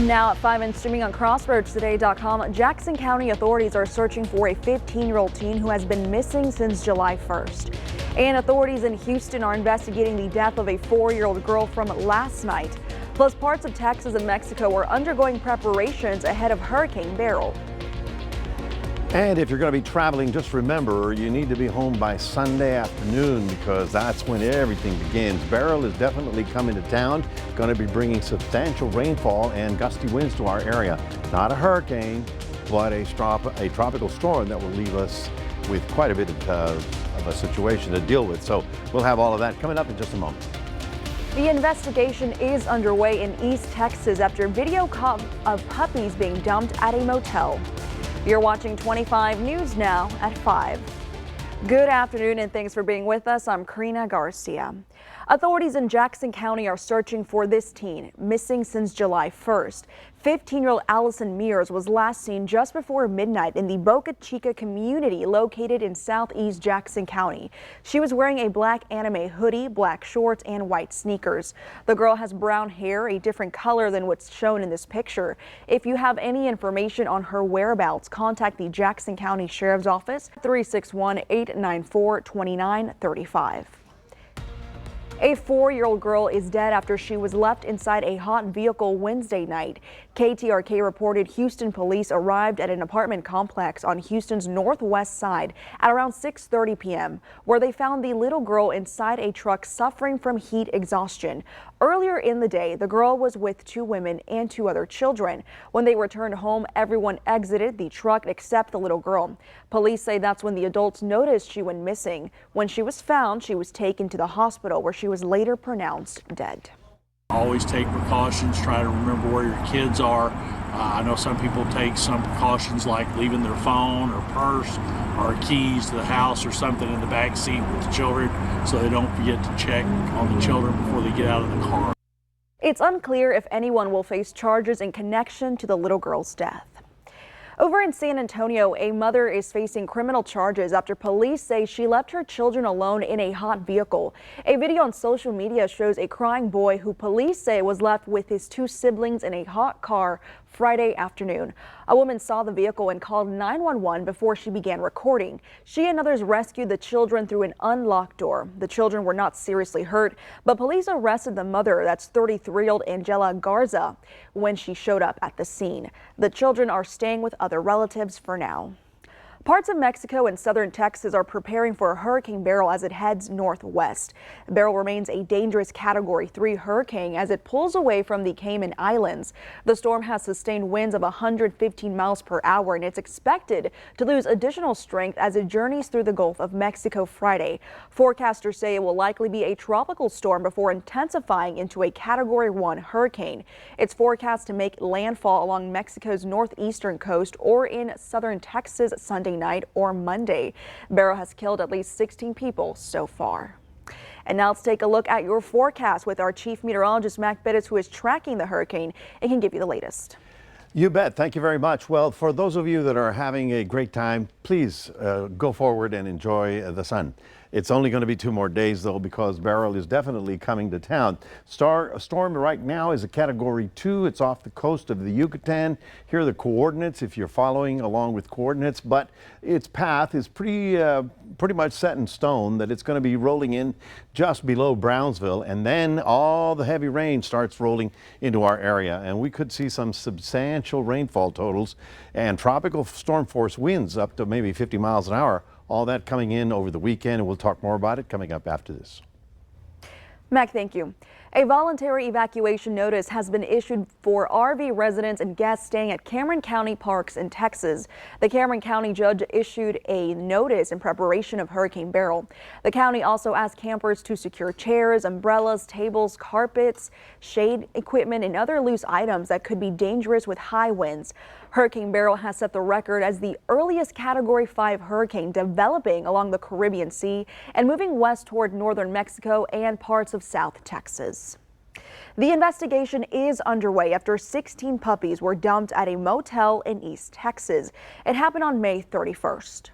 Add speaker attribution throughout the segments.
Speaker 1: Now at 5 and streaming on crossroadstoday.com, Jackson County authorities are searching for a 15-year-old teen who has been missing since July 1st. And authorities in Houston are investigating the death of a 4-year-old girl from last night. Plus, parts of Texas and Mexico are undergoing preparations ahead of Hurricane Beryl.
Speaker 2: And if you're going to be traveling, just remember you need to be home by Sunday afternoon because that's when everything begins. Beryl is definitely coming to town, going to be bringing substantial rainfall and gusty winds to our area. Not a hurricane, but a tropical storm that will leave us with quite a bit of a situation to deal with. So we'll have all of that coming up in just a moment.
Speaker 1: The investigation is underway in East Texas after video caught of puppies being dumped at a motel. You're watching 25 News now at 5. Good afternoon and thanks for being with us. I'm Karina Garcia. Authorities in Jackson County are searching for this teen, missing since July 1st. 15-year-old Allison Mears was last seen just before midnight in the Boca Chica community located in southeast Jackson County. She was wearing a black anime hoodie, black shorts, and white sneakers. The girl has brown hair, a different color than what's shown in this picture. If you have any information on her whereabouts, contact the Jackson County Sheriff's Office, 361-894-2935. A 4-year-old girl is dead after she was left inside a hot vehicle Wednesday night. KTRK reported Houston police arrived at an apartment complex on Houston's northwest side at around 6:30 p.m., where they found the little girl inside a truck suffering from heat exhaustion. Earlier in the day, the girl was with 2 women and 2 other children. When they returned home, everyone exited the truck except the little girl. Police say that's when the adults noticed she went missing. When she was found, she was taken to the hospital where she was later pronounced dead.
Speaker 3: Always take precautions, try to remember where your kids are. I know some people take some precautions like leaving their phone or purse or keys to the house or something in the back seat with the children so they don't forget to check on the children before they get out of the car.
Speaker 1: It's unclear if anyone will face charges in connection to the little girl's death. Over in San Antonio, a mother is facing criminal charges after police say she left her children alone in a hot vehicle. A video on social media shows a crying boy who police say was left with his 2 siblings in a hot car Friday afternoon. A woman saw the vehicle and called 911 before she began recording. She and others rescued the children through an unlocked door. The children were not seriously hurt, but police arrested the mother, that's 33-year-old Angela Garza, when she showed up at the scene. The children are staying with other relatives for now. Parts of Mexico and southern Texas are preparing for Hurricane Beryl as it heads northwest. Beryl remains a dangerous Category 3 hurricane as it pulls away from the Cayman Islands. The storm has sustained winds of 115 miles per hour and it's expected to lose additional strength as it journeys through the Gulf of Mexico Friday. Forecasters say it will likely be a tropical storm before intensifying into a Category 1 hurricane. It's forecast to make landfall along Mexico's northeastern coast or in southern Texas Sunday night or Monday. Beryl has killed at least 16 people so far. And now let's take a look at your forecast with our chief meteorologist, Mac Bettis, who is tracking the hurricane and can give you the latest.
Speaker 2: You bet. Thank you very much. Well, for those of you that are having a great time, please go forward and enjoy the sun. It's only going to be 2 more days, though, because Beryl is definitely coming to town. Storm right now is a Category 2. It's off the coast of the Yucatan. Here are the coordinates if you're following along with coordinates, but its path is pretty much set in stone that it's going to be rolling in just below Brownsville, and then all the heavy rain starts rolling into our area, and we could see some substantial rainfall totals and tropical storm force winds up to maybe 50 miles an hour. All that coming in over the weekend, and we'll talk more about it coming up after this.
Speaker 1: Mac, thank you. A voluntary evacuation notice has been issued for RV residents and guests staying at Cameron County parks in Texas. The Cameron County judge issued a notice in preparation of Hurricane Beryl. The county also asked campers to secure chairs, umbrellas, tables, carpets, shade equipment, and other loose items that could be dangerous with high winds. Hurricane Beryl has set the record as the earliest Category 5 hurricane developing along the Caribbean Sea and moving west toward northern Mexico and parts of South Texas. The investigation is underway after 16 puppies were dumped at a motel in East Texas. It happened on May 31st.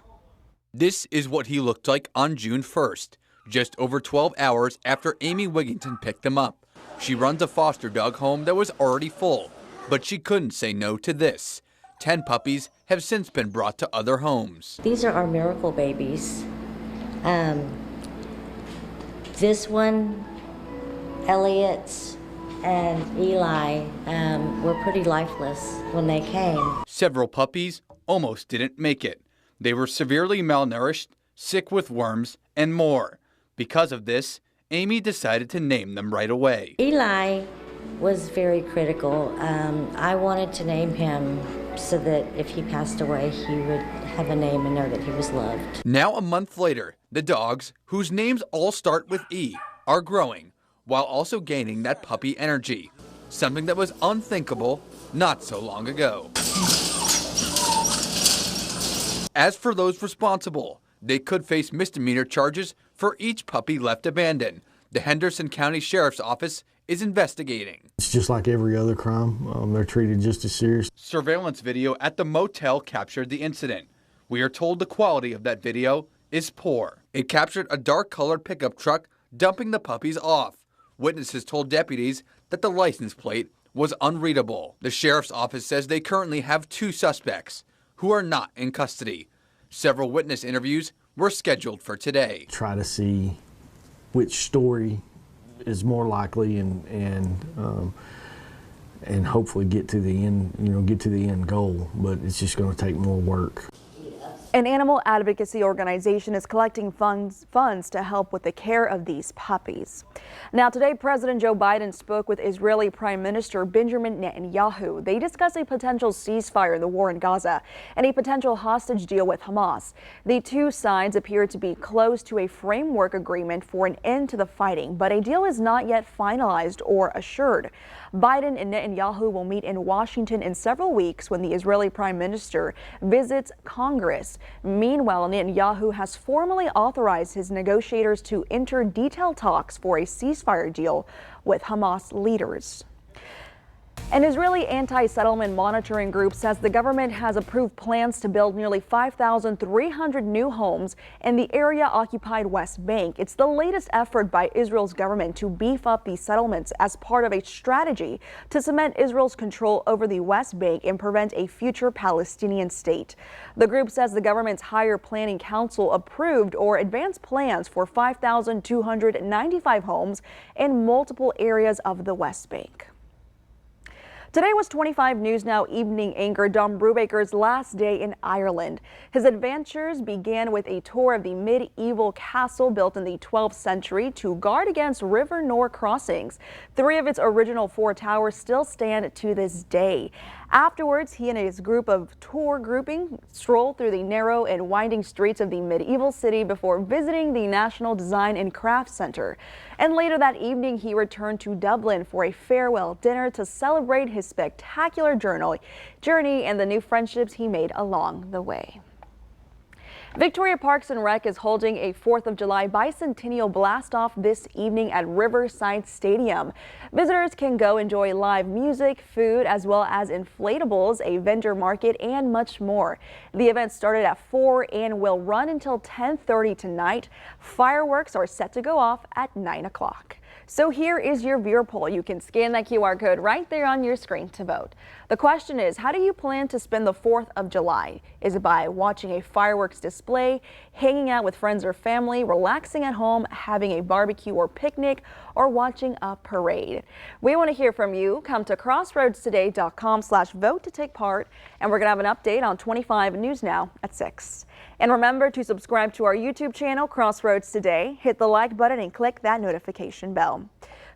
Speaker 4: This is what he looked like on June 1st, just over 12 hours after Amy Wigington picked them up. She runs a foster dog home that was already full. But she couldn't say no to this. 10 puppies have since been brought to other homes.
Speaker 5: These are our miracle babies. This one, Elliot, and Eli were pretty lifeless when they came.
Speaker 4: Several puppies almost didn't make it. They were severely malnourished, sick with worms, and more. Because of this, Amy decided to name them right away.
Speaker 5: Eli was very critical. I wanted to name him so that if he passed away, he would have a name and know that he was loved.
Speaker 4: Now, a month later, the dogs, whose names all start with E, are growing, while also gaining that puppy energy, something that was unthinkable not so long ago. As for those responsible, they could face misdemeanor charges for each puppy left abandoned. The Henderson County Sheriff's Office is investigating.
Speaker 6: It's just like every other crime. They're treated just as serious.
Speaker 4: Surveillance video at the motel captured the incident. We are told the quality of that video is poor. It captured a dark-colored pickup truck dumping the puppies off. Witnesses told deputies that the license plate was unreadable. The sheriff's office says they currently have 2 suspects who are not in custody. Several witness interviews were scheduled for today.
Speaker 6: Try to see which story is more likely and hopefully get to the end, get to the end goal, but it's just going to take more work.
Speaker 1: An animal advocacy organization is collecting funds to help with the care of these puppies. Now, today, President Joe Biden spoke with Israeli Prime Minister Benjamin Netanyahu. They discussed a potential ceasefire in the war in Gaza and a potential hostage deal with Hamas. The two sides appear to be close to a framework agreement for an end to the fighting, but a deal is not yet finalized or assured. Biden and Netanyahu will meet in Washington in several weeks when the Israeli Prime Minister visits Congress. Meanwhile, Netanyahu has formally authorized his negotiators to enter detailed talks for a ceasefire deal with Hamas leaders. An Israeli anti-settlement monitoring group says the government has approved plans to build nearly 5,300 new homes in the area-occupied West Bank. It's the latest effort by Israel's government to beef up these settlements as part of a strategy to cement Israel's control over the West Bank and prevent a future Palestinian state. The group says the government's Higher Planning Council approved or advanced plans for 5,295 homes in multiple areas of the West Bank. Today was 25 News Now evening anchor Don Brubaker's last day in Ireland. His adventures began with a tour of the medieval castle built in the 12th century to guard against River Nore crossings. 3 of its original 4 towers still stand to this day. Afterwards, he and his group of tour grouping strolled through the narrow and winding streets of the medieval city before visiting the National Design and Crafts Center. And later that evening, he returned to Dublin for a farewell dinner to celebrate his spectacular journey and the new friendships he made along the way. Victoria Parks and Rec is holding a 4th of July bicentennial blast-off this evening at Riverside Stadium. Visitors can go enjoy live music, food, as well as inflatables, a vendor market, and much more. The event started at 4 and will run until 10:30 tonight. Fireworks are set to go off at 9 o'clock. So here is your viewer poll. You can scan that QR code right there on your screen to vote. The question is, how do you plan to spend the 4th of July? Is it by watching a fireworks display, hanging out with friends or family, relaxing at home, having a barbecue or picnic, or watching a parade? We want to hear from you. Come to crossroadstoday.com/vote to take part, and we're going to have an update on 25 News Now at 6. And remember to subscribe to our YouTube channel, Crossroads Today. Hit the like button and click that notification bell.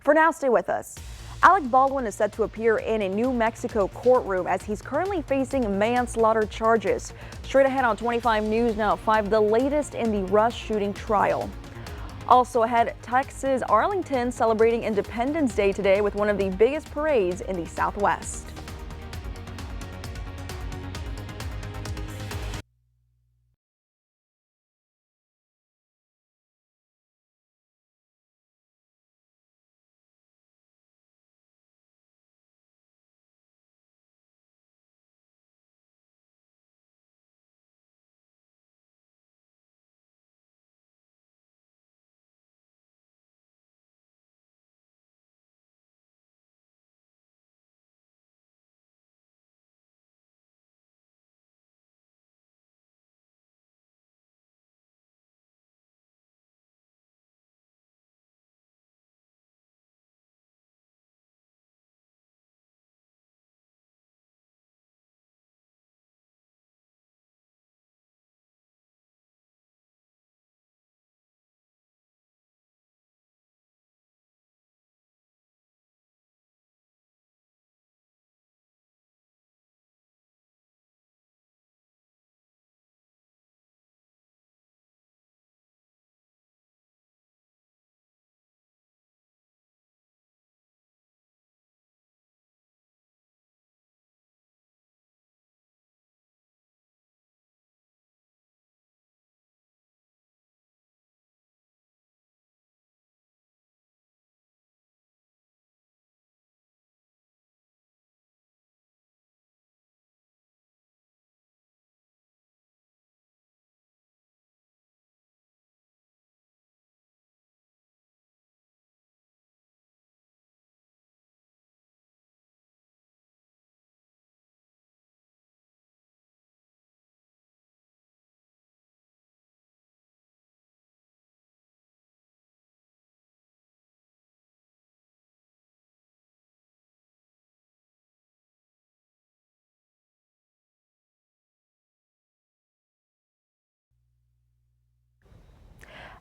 Speaker 1: For now, stay with us. Alec Baldwin is set to appear in a New Mexico courtroom as he's currently facing manslaughter charges. Straight ahead on 25 News Now at 5, the latest in the Rush shooting trial. Also ahead, Texas Arlington celebrating Independence Day today with one of the biggest parades in the Southwest.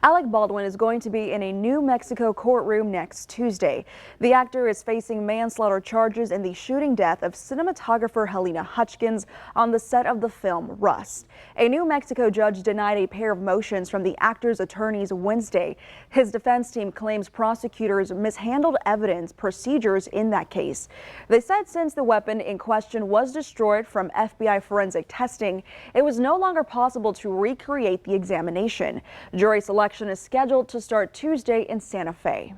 Speaker 1: Alec Baldwin is going to be in a New Mexico courtroom next Tuesday. The actor is facing manslaughter charges in the shooting death of cinematographer Helena Hutchins on the set of the film Rust. A New Mexico judge denied a pair of motions from the actor's attorneys Wednesday. His defense team claims prosecutors mishandled evidence procedures in that case. They said since the weapon in question was destroyed from FBI forensic testing, it was no longer possible to recreate the examination. Jury selection is scheduled to start Tuesday in Santa Fe.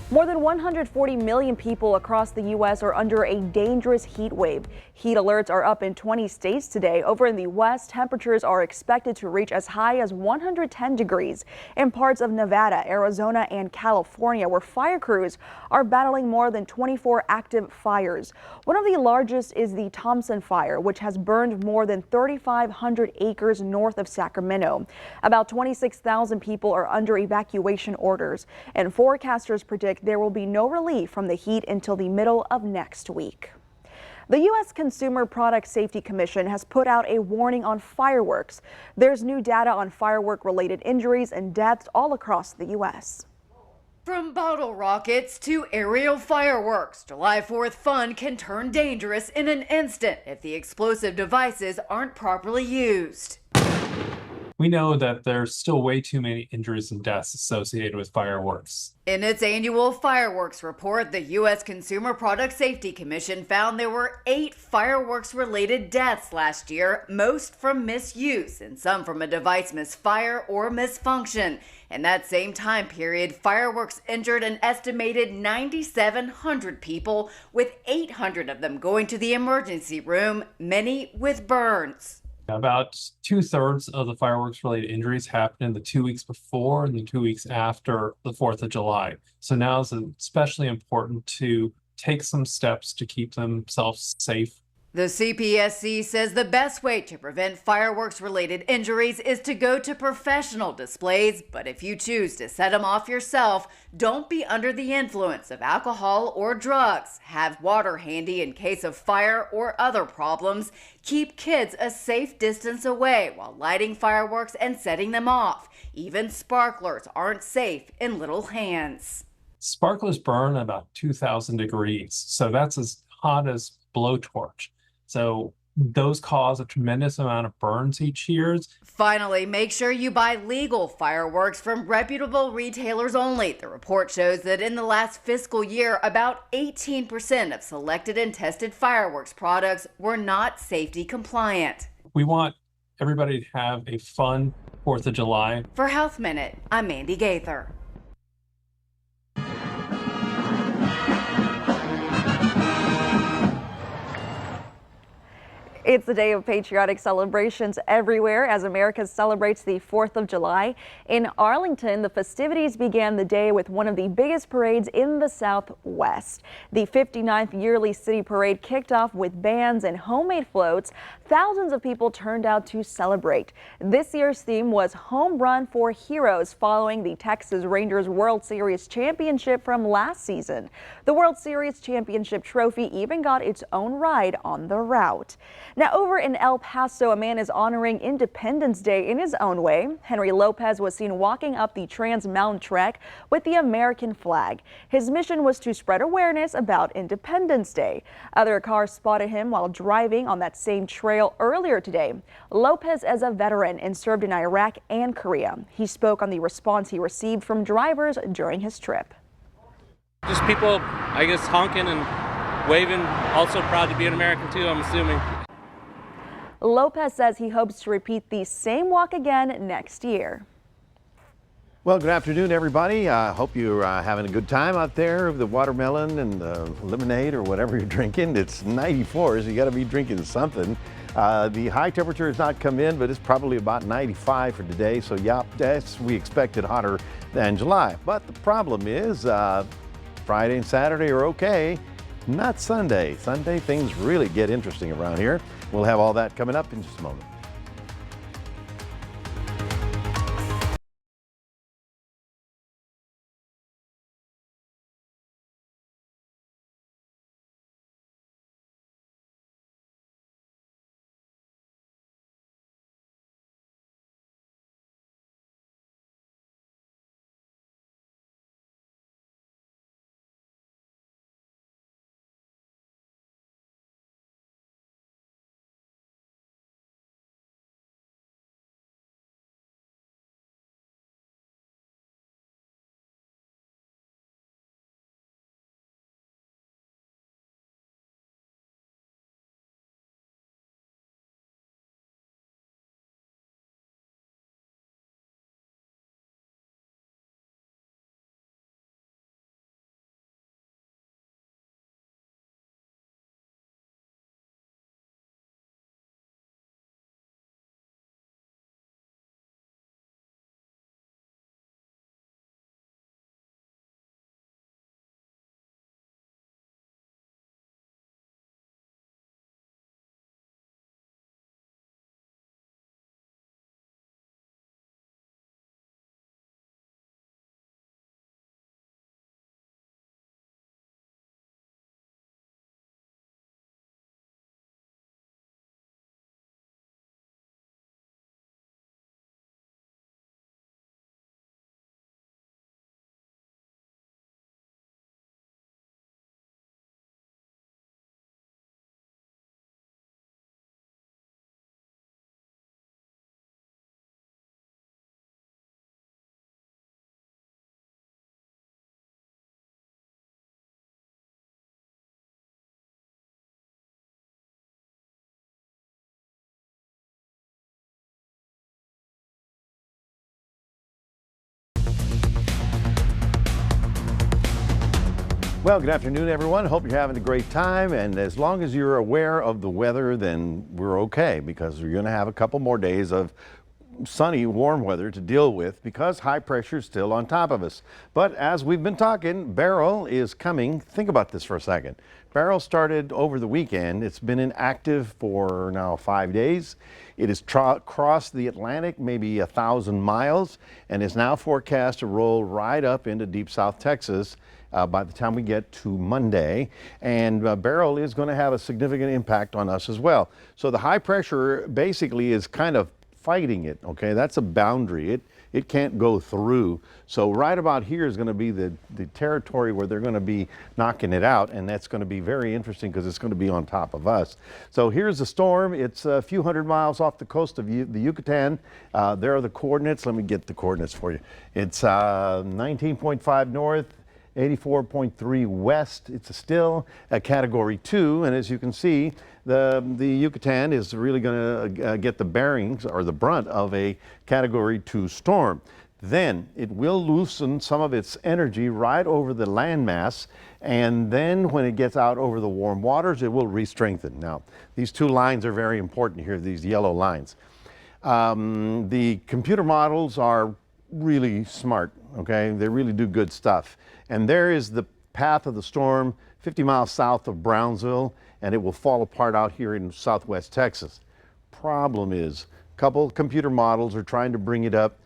Speaker 1: More than 140 million people across the U.S. are under a dangerous heat wave. Heat alerts are up in 20 states today. Over in the West, temperatures are expected to reach as high as 110 degrees in parts of Nevada, Arizona, and California, where fire crews are battling more than 24 active fires. One of the largest is the Thompson Fire, which has burned more than 3,500 acres north of Sacramento. About 26,000 people are under evacuation orders, and forecasters predict there will be no relief from the heat until the middle of next week. The U.S. Consumer Product Safety Commission has put out a warning on fireworks. There's new data on firework-related injuries and deaths all across the U.S.
Speaker 7: From bottle rockets to aerial fireworks, July 4th fun can turn dangerous in an instant if the explosive devices aren't properly used.
Speaker 8: We know that there's still way too many injuries and deaths associated with fireworks.
Speaker 7: In its annual fireworks report, the U.S. Consumer Product Safety Commission found there were 8 fireworks-related deaths last year, most from misuse and some from a device misfire or misfunction. In that same time period, fireworks injured an estimated 9,700 people, with 800 of them going to the emergency room, many with burns.
Speaker 8: About 2/3 of the fireworks-related injuries happened in the 2 weeks before and the 2 weeks after the 4th of July. So now it's especially important to take some steps to keep themselves safe.
Speaker 7: The CPSC says the best way to prevent fireworks-related injuries is to go to professional displays, but if you choose to set them off yourself, don't be under the influence of alcohol or drugs. Have water handy in case of fire or other problems. Keep kids a safe distance away while lighting fireworks and setting them off. Even sparklers aren't safe in little hands.
Speaker 8: Sparklers burn about 2,000 degrees, so that's as hot as blowtorch. So those cause a tremendous amount of burns each year.
Speaker 7: Finally, make sure you buy legal fireworks from reputable retailers only. The report shows that in the last fiscal year, about 18% of selected and tested fireworks products were not safety compliant.
Speaker 8: We want everybody to have a fun 4th of July.
Speaker 7: For Health Minute, I'm Mandy Gaither.
Speaker 1: It's the day of patriotic celebrations everywhere as America celebrates the 4th of July. In Arlington, the festivities began the day with one of the biggest parades in the Southwest. The 59th yearly city parade kicked off with bands and homemade floats. Thousands of people turned out to celebrate. This year's theme was Home Run for Heroes, following the Texas Rangers World Series championship from last season. The World Series championship trophy even got its own ride on the route. Now, over in El Paso, a man is honoring Independence Day in his own way. Henry Lopez was seen walking up the Trans Mountain Trek with the American flag. His mission was to spread awareness about Independence Day. Other cars spotted him while driving on that same trail earlier today. Lopez is a veteran and served in Iraq and Korea. He spoke on the response he received from drivers during his trip.
Speaker 9: Just people, I guess, honking and waving, also proud to be an American too, I'm assuming.
Speaker 1: Lopez says he hopes to repeat the same walk again next year.
Speaker 2: Well, good afternoon, everybody. Hope you're having a good time out there. The watermelon and the lemonade or whatever you're drinking. It's 94, so you got to be drinking something. The high temperature has not come in, but it's probably about 95 for today. So, yeah, we expected hotter than July. But the problem is Friday and Saturday are okay. Not Sunday. Sunday, things really get interesting around here. We'll have all that coming up in just a moment. Well, good afternoon, everyone. Hope you're having a great time. And as long as you're aware of the weather, then we're okay, because we're going to have a couple more days of sunny, warm weather to deal with because high pressure is still on top of us. But as we've been talking, Beryl is coming. Think about this for a second. Beryl started over the weekend. It's been inactive for now 5 days. It has crossed the Atlantic, maybe 1,000 miles, and is now forecast to roll right up into deep South Texas by the time we get to Monday. And Beryl is going to have a significant impact on us as well. So the high pressure basically is kind of fighting it, okay? That's a boundary. It can't go through. So right about here is going to be the territory where they're going to be knocking it out, and that's going to be very interesting because it's going to be on top of us. So here's the storm. It's a few hundred miles off the coast of the Yucatan. There are the coordinates. Let me get the coordinates for you. It's 19.5 north, 84.3 west. It's still a category 2, and as you can see, the Yucatan is really going to get the bearings or the brunt of a category 2 storm. Then it will loosen some of its energy right over the landmass, and then when it gets out over the warm waters, it will re-strengthen. Now, these two lines are very important here, these yellow lines. The computer models are really smart, okay? They really do good stuff. And there is the path of the storm, 50 miles south of Brownsville, and it will fall apart out here in southwest Texas. Problem is, a couple computer models are trying to bring it up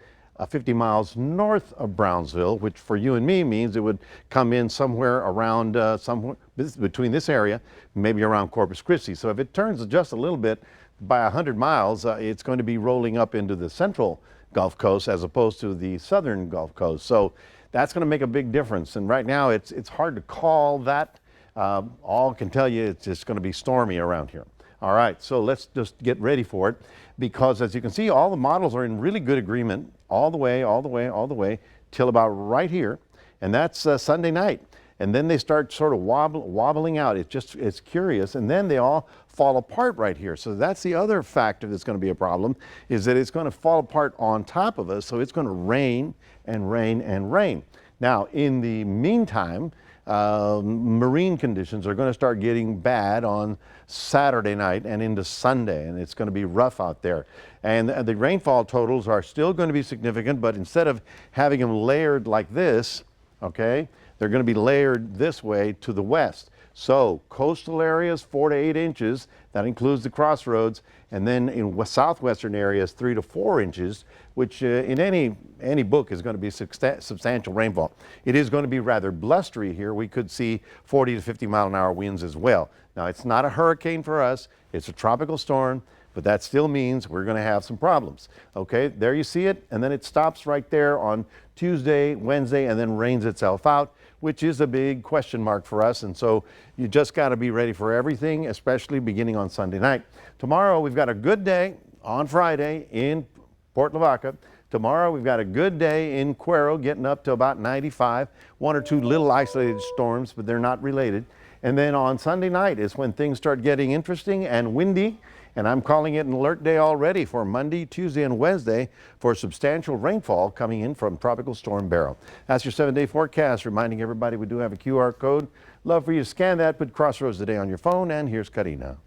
Speaker 2: 50 miles north of Brownsville, which for you and me means it would come in somewhere around, somewhere between this area, maybe around Corpus Christi. So if it turns just a little bit by 100 miles, it's going to be rolling up into the central Gulf Coast as opposed to the southern Gulf Coast. So that's going to make a big difference. And right now it's hard to call that. All I can tell you, it's just going to be stormy around here. All right, so let's just get ready for it, because as you can see, all the models are in really good agreement all the way till about right here, and that's Sunday night. And then they start sort of wobbling out. It's curious, and then they all fall apart right here. So that's the other factor that's going to be a problem, is that it's going to fall apart on top of us, so it's going to rain and rain and rain. Now, in the meantime, marine conditions are going to start getting bad on Saturday night and into Sunday, and it's going to be rough out there. And the rainfall totals are still going to be significant, but instead of having them layered like this, okay, they're going to be layered this way to the west. So coastal areas, 4 to 8 inches. That includes the crossroads. And then in southwestern areas, 3 to 4 inches, which in any book is going to be substantial rainfall. It is going to be rather blustery here. We could see 40 to 50 mile an hour winds as well. Now, it's not a hurricane for us. It's a tropical storm, but that still means we're going to have some problems. Okay, there you see it. And then it stops right there on Tuesday, Wednesday, and then rains itself out, which is a big question mark for us. And so you just got to be ready for everything, especially beginning on Sunday night. Tomorrow, we've got a good day on Friday in Port Lavaca. Tomorrow, we've got a good day in Cuero, getting up to about 95. 1 or 2 little isolated storms, but they're not related. And then on Sunday night is when things start getting interesting and windy. And I'm calling it an alert day already for Monday, Tuesday, and Wednesday for substantial rainfall coming in from Tropical Storm Beryl. That's your 7-day forecast, reminding everybody we do have a QR code. Love for you to scan that, put Crossroads Today on your phone, and here's Karina.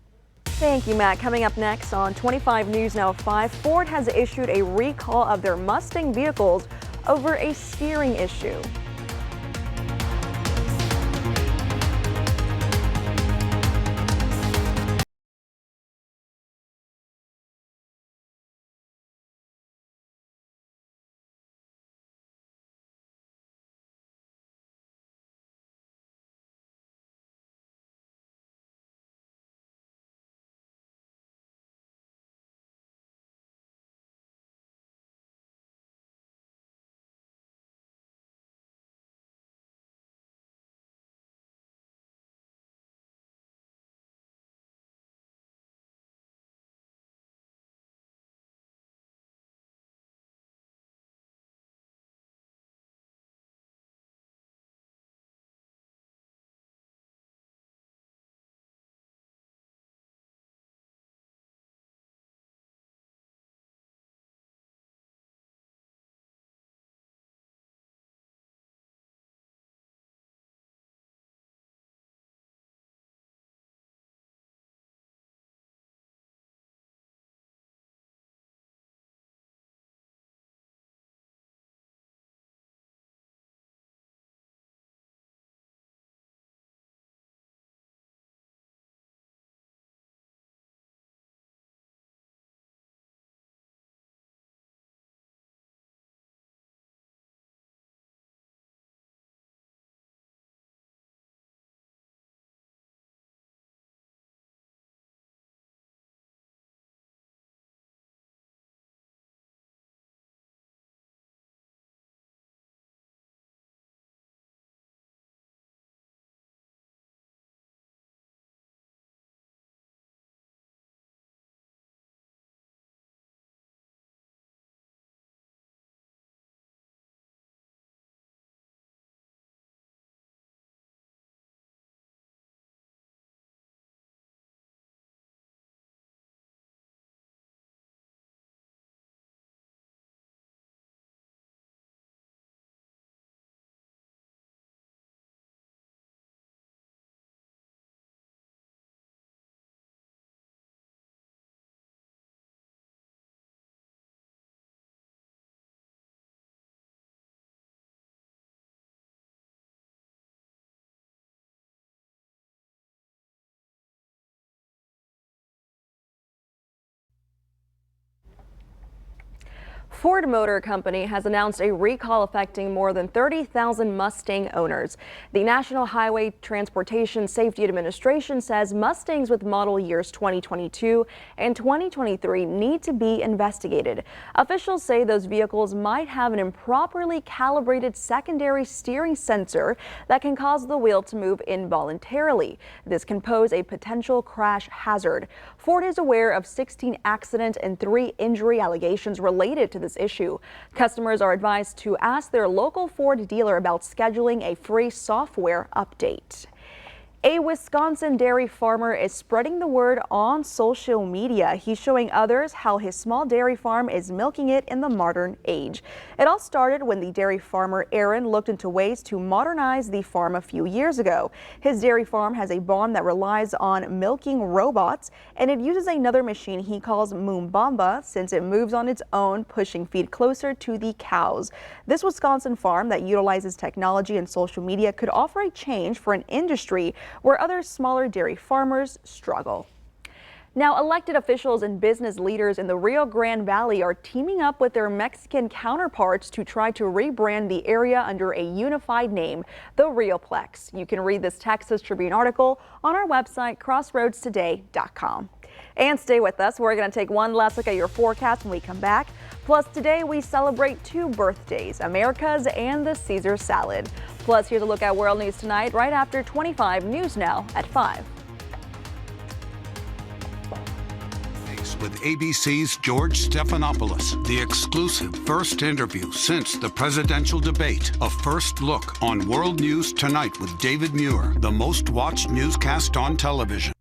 Speaker 1: Thank you, Matt. Coming up next on 25 News Now 5, Ford has issued a recall of their Mustang vehicles over a steering issue. Ford Motor Company has announced a recall affecting more than 30,000 Mustang owners. The National Highway Transportation Safety Administration says Mustangs with model years 2022 and 2023 need to be investigated. Officials say those vehicles might have an improperly calibrated secondary steering sensor that can cause the wheel to move involuntarily. This can pose a potential crash hazard. Ford is aware of 16 accident and 3 injury allegations related to this issue. Customers are advised to ask their local Ford dealer about scheduling a free software update. A Wisconsin dairy farmer is spreading the word on social media. He's showing others how his small dairy farm is milking it in the modern age. It all started when the dairy farmer Aaron looked into ways to modernize the farm a few years ago. His dairy farm has a barn that relies on milking robots, and it uses another machine he calls Moombamba since it moves on its own, pushing feed closer to the cows. This Wisconsin farm that utilizes technology and social media could offer a change for an industry where other smaller dairy farmers struggle. Now, elected officials and business leaders in the Rio Grande Valley are teaming up with their Mexican counterparts to try to rebrand the area under a unified name, the Rioplex. You can read this Texas Tribune article on our website, crossroadstoday.com. And stay with us. We're going to take one last look at your forecast when we come back. Plus, today we celebrate 2 birthdays, America's and the Caesar salad. Plus, here's a look at World News Tonight right after 25 News Now at 5.
Speaker 10: With ABC's George Stephanopoulos, the exclusive first interview since the presidential debate. A first look on World News Tonight with David Muir, the most watched newscast on television.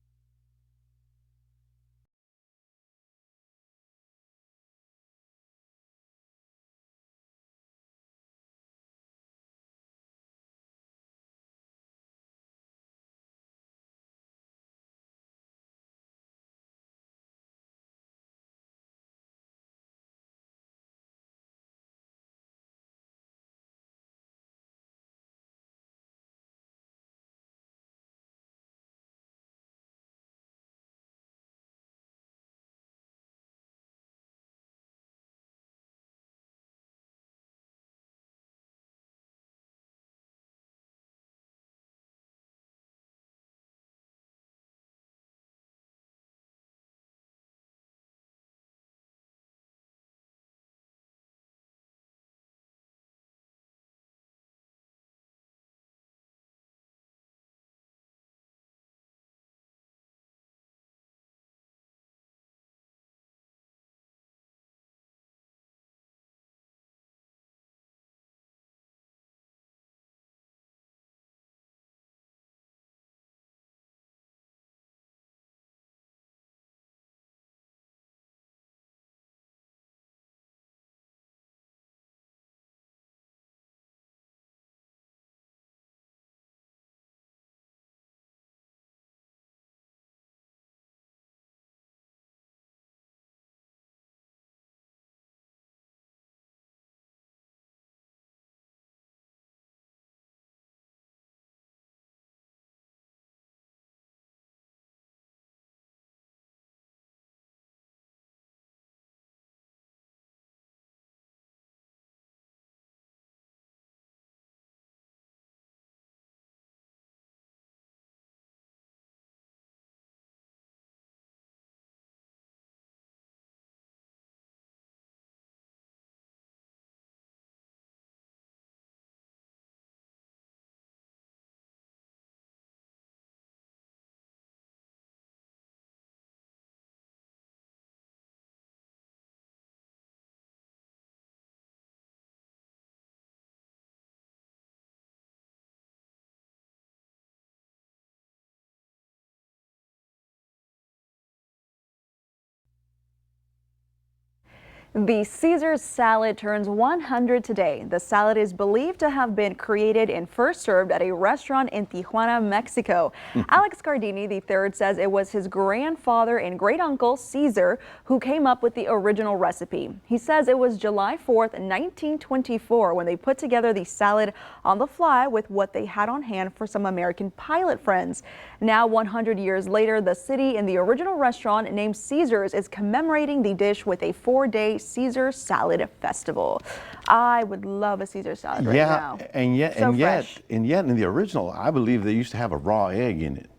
Speaker 1: The Caesar salad turns 100 today. The salad is believed to have been created and first served at a restaurant in Tijuana, Mexico. Alex Cardini III says it was his grandfather and great-uncle Caesar who came up with the original recipe. He says it was July 4th, 1924 when they put together the salad on the fly with what they had on hand for some American pilot friends. Now 100 years later, the city in the original restaurant named Caesar's is commemorating the dish with a 4-day Caesar salad festival. I would love a Caesar salad right now.
Speaker 2: and yet,
Speaker 1: So
Speaker 2: and yet,
Speaker 1: fresh.
Speaker 2: and yet, in the original, I believe they used to have a raw egg in it.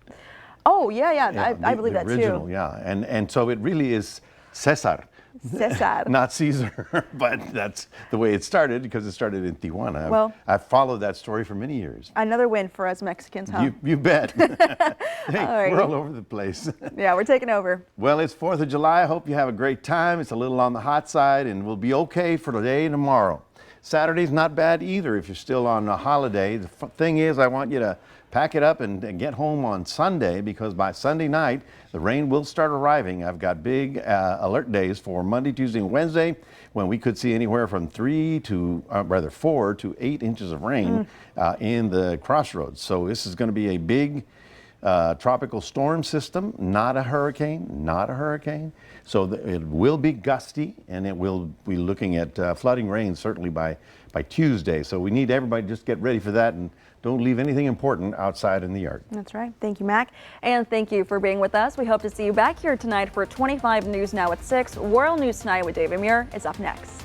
Speaker 1: Oh, yeah. I
Speaker 2: the
Speaker 1: believe that
Speaker 2: original,
Speaker 1: too.
Speaker 2: yeah, and so it really is Cesar.
Speaker 1: Cesar.
Speaker 2: Not Caesar, but that's the way it started because it started in Tijuana.
Speaker 1: Well,
Speaker 2: I've followed that story for many years.
Speaker 1: Another win for us Mexicans, huh?
Speaker 2: You bet. Hey,
Speaker 1: All right.
Speaker 2: we're all over the place.
Speaker 1: Yeah, we're taking over.
Speaker 2: Well, it's 4th of July. I hope you have a great time. It's a little on the hot side and we'll be okay for today and tomorrow. Saturday's not bad either if you're still on a holiday. The thing is, I want you to pack it up and get home on Sunday because by Sunday night, the rain will start arriving. I've got big alert days for Monday, Tuesday, and Wednesday when we could see anywhere from 4 to 8 inches of rain in the crossroads. So this is going to be a big tropical storm system, not a hurricane, So it will be gusty and it will be looking at flooding rain certainly by Tuesday. So we need everybody to just get ready for that and don't leave anything important outside in the yard.
Speaker 1: That's right. Thank you, Mac. And thank you for being with us. We hope to see you back here tonight for 25 News Now at 6. World News Tonight with David Muir is up next.